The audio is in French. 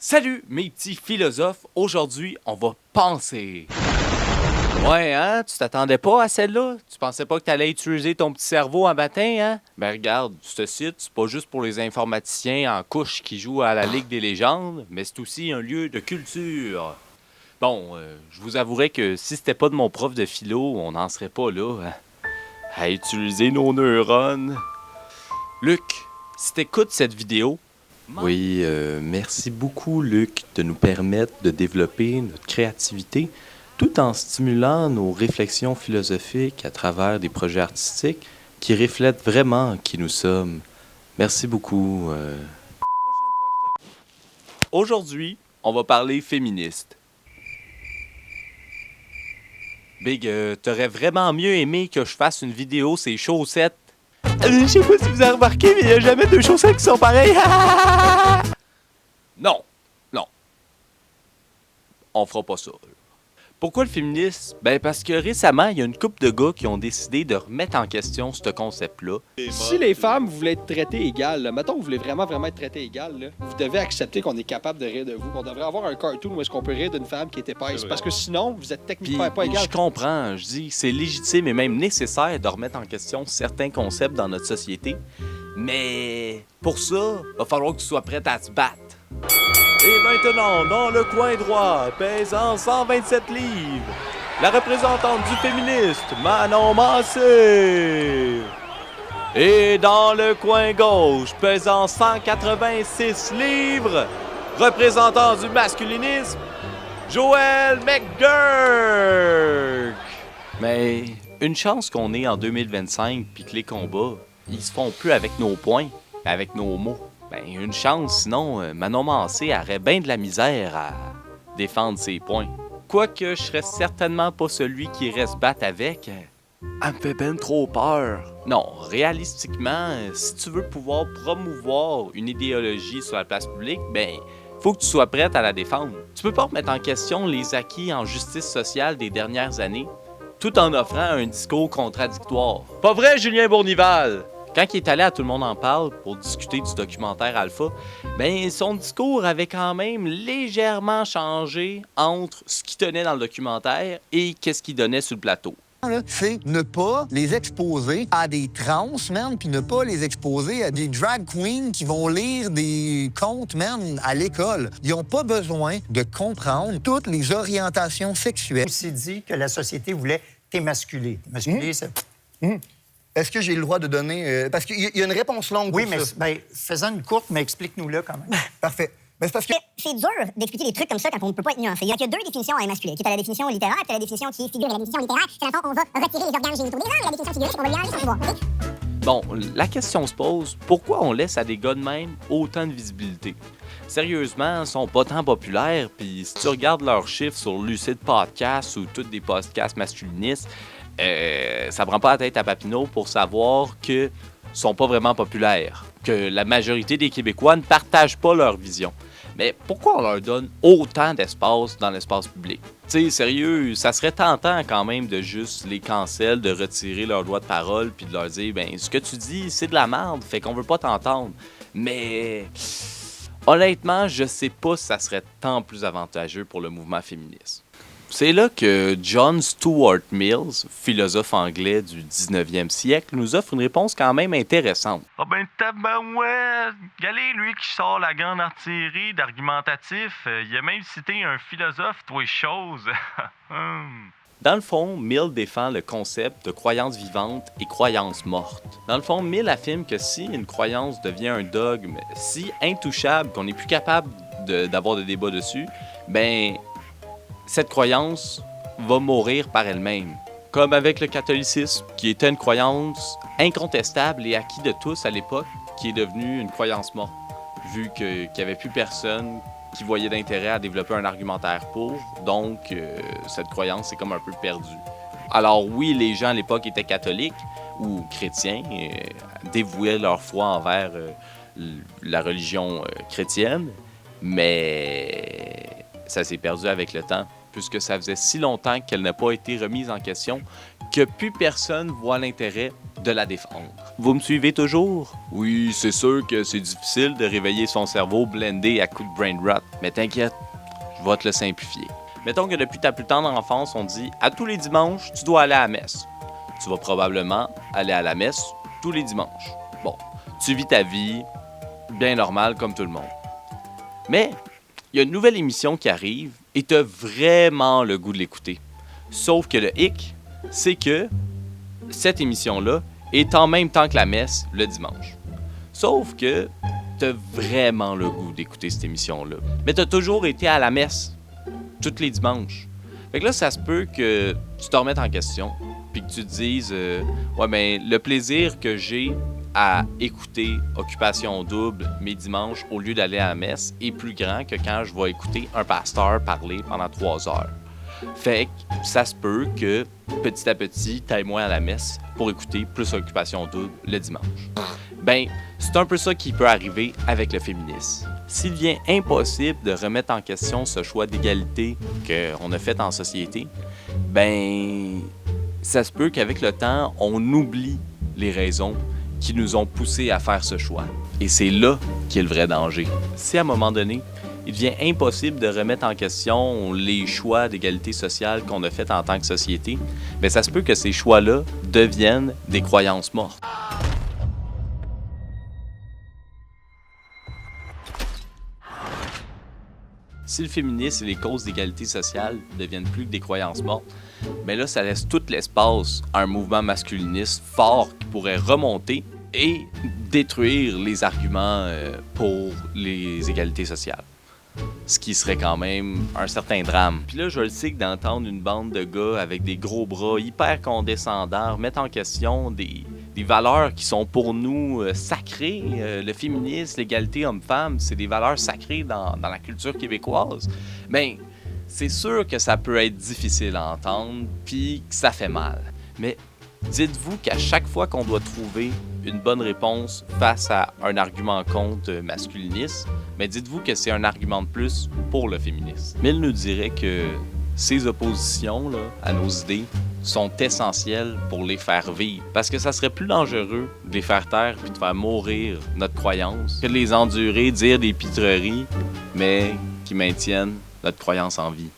Salut mes petits philosophes, aujourd'hui on va penser. Ouais, hein, tu t'attendais pas à celle-là? Tu pensais pas que t'allais utiliser ton petit cerveau en matin, hein? Ben regarde, ce site, c'est pas juste pour les informaticiens en couche qui jouent à la Ligue des légendes, mais c'est aussi un lieu de culture. Bon, je vous avouerai que si c'était pas de mon prof de philo, on n'en serait pas là, hein, à utiliser nos neurones. Luc, si t'écoutes cette vidéo, Oui, merci beaucoup, Luc, de nous permettre de développer notre créativité tout en stimulant nos réflexions philosophiques à travers des projets artistiques qui reflètent vraiment qui nous sommes. Merci beaucoup. aujourd'hui, on va parler féministe. Big, t'aurais vraiment mieux aimé que je fasse une vidéo ces chaussettes. Je sais pas si vous avez remarqué, mais il n'y a jamais deux chaussettes qui sont pareilles. Non, non. On fera pas ça. Pourquoi le féminisme? Ben parce que récemment, il y a une couple de gars qui ont décidé de remettre en question ce concept-là. Si les femmes voulaient être traitées égales, là, mettons que vous voulez vraiment être traitées égales, là, vous devez accepter qu'on est capable de rire de vous. On devrait avoir un cartoon où est-ce qu'on peut rire d'une femme qui est épaisse. Parce que sinon, vous êtes Puis techniquement pas égal. je comprends, je dis c'est légitime et même nécessaire de remettre en question certains concepts dans notre société. Mais pour ça, va falloir que tu sois prête à te battre. Et maintenant, dans le coin droit, pesant 127 livres, la représentante du féministe, Manon Massé. Et dans le coin gauche, pesant 186 livres, représentant du masculinisme, Joël McGurk. Mais une chance qu'on est en 2025 puis que les combats, ils se font plus avec nos poings, mais avec nos mots. Ben, une chance, sinon, Manon Massé aurait bien de la misère à défendre ses points. Quoique je serais certainement pas celui qui irait se battre avec. Elle me fait ben trop peur. Non, réalistiquement, si tu veux pouvoir promouvoir une idéologie sur la place publique, ben, faut que tu sois prête à la défendre. Tu peux pas remettre en question les acquis en justice sociale des dernières années, tout en offrant un discours contradictoire. Pas vrai, Julien Bournival? Quand il est allé à Tout le monde en parle pour discuter du documentaire Alpha, ben son discours avait quand même légèrement changé entre ce qu'il tenait dans le documentaire et qu'est-ce qu'il donnait sur le plateau. C'est ne pas les exposer à des trans, man, puis ne pas les exposer à des drag queens qui vont lire des contes, man, à l'école. Ils n'ont pas besoin de comprendre toutes les orientations sexuelles. aussi dit que la société voulait t'émasculer. Émasculer, c'est... Est-ce que j'ai le droit de donner... parce qu'il y a une réponse longue Oui, pour mais ça. ben, faisant une courte, mais explique-nous-le quand même. Parfait. Mais c'est parce que... C'est dur d'expliquer des trucs comme ça quand on ne peut pas être nuancé. Il y a que deux définitions à émasculer. Tu as la définition littéraire et tu as la définition qui figure. Et la définition littéraire, c'est dans le fond, on va retirer les organes génitaux des gens. Et la définition figurée, c'est qu'on va lui enlever son pouvoir. OK? Bon, la question se pose, pourquoi on laisse à des gars de même autant de visibilité? Sérieusement, ils sont pas tant populaires, puis si tu regardes leurs chiffres sur Lucid Podcast ou tous des podcasts masculinistes, ça prend pas la tête à Papineau pour savoir que sont pas vraiment populaires, que la majorité des Québécois ne partagent pas leur vision. Mais pourquoi on leur donne autant d'espace dans l'espace public? Tu sais, sérieux, ça serait tentant quand même de juste les cancel, de retirer leur droit de parole puis de leur dire, ben, ce que tu dis, c'est de la merde, fait qu'on veut pas t'entendre. Mais honnêtement, je sais pas si ça serait tant plus avantageux pour le mouvement féministe. C'est là que John Stuart Mills, philosophe anglais du 19e siècle, nous offre une réponse quand même intéressante. Ah ben tabarouette! Galé, lui qui sort la grande artillerie d'argumentatif, il a même cité un philosophe, toi chose. Dans le fond, Mill défend le concept de croyance vivante et croyance morte. Dans le fond, Mill affirme que si une croyance devient un dogme si intouchable qu'on n'est plus capable d'avoir de débat dessus, ben cette croyance va mourir par elle-même. Comme avec le catholicisme, qui était une croyance incontestable et acquis de tous à l'époque, qui est devenue une croyance morte, vu qu'il n'y avait plus personne qui voyait d'intérêt à développer un argumentaire pour, donc cette croyance est comme un peu perdue. Alors oui, les gens à l'époque étaient catholiques ou chrétiens, dévouaient leur foi envers la religion chrétienne, mais ça s'est perdu avec le temps, puisque ça faisait si longtemps qu'elle n'a pas été remise en question que plus personne voit l'intérêt de la défendre. Vous me suivez toujours? Oui, c'est sûr que c'est difficile de réveiller son cerveau blindé à coups de brain rot, mais t'inquiète, je vais te le simplifier. Mettons que depuis ta plus tendre enfance, on dit « À tous les dimanches, tu dois aller à la messe. » Tu vas probablement aller à la messe tous les dimanches. Bon, tu vis ta vie bien normale comme tout le monde. Mais il y a une nouvelle émission qui arrive et tu as vraiment le goût de l'écouter. Sauf que le hic, c'est que cette émission-là est en même temps que la messe le dimanche. Sauf que tu as vraiment le goût d'écouter cette émission-là. Mais tu as toujours été à la messe tous les dimanches. Fait que là, ça se peut que tu te remettes en question puis que tu te dises ouais, ben, le plaisir que j'ai à écouter Occupation Double mes dimanches au lieu d'aller à la messe est plus grand que quand je vais écouter un pasteur parler pendant 3 heures. Fait que ça se peut que petit à petit, t'ailles moins à la messe pour écouter plus Occupation Double le dimanche. Ben, c'est un peu ça qui peut arriver avec le féminisme. S'il devient impossible de remettre en question ce choix d'égalité qu'on a fait en société, ben, ça se peut qu'avec le temps, on oublie les raisons qui nous ont poussés à faire ce choix. Et c'est là qu'est le vrai danger. Si à un moment donné, il devient impossible de remettre en question les choix d'égalité sociale qu'on a fait en tant que société, bien, ça se peut que ces choix-là deviennent des croyances mortes. Si le féminisme et les causes d'égalité sociale deviennent plus que des croyances mortes, bien là, ça laisse tout l'espace à un mouvement masculiniste fort qui pourrait remonter et détruire les arguments pour les égalités sociales. Ce qui serait quand même un certain drame. Puis là, je le sais que d'entendre une bande de gars avec des gros bras hyper condescendants remettre en question des valeurs qui sont pour nous sacrées, le féminisme, l'égalité homme-femme, c'est des valeurs sacrées dans la culture québécoise. Bien, c'est sûr que ça peut être difficile à entendre, puis que ça fait mal. Mais dites-vous qu'à chaque fois qu'on doit trouver une bonne réponse face à un argument contre masculinisme, mais dites-vous que c'est un argument de plus pour le féminisme. Mill nous dirait que ces oppositions là, à nos idées sont essentielles pour les faire vivre. Parce que ça serait plus dangereux de les faire taire puis de faire mourir notre croyance que de les endurer, dire des pitreries, mais qui maintiennent notre croyance en vie.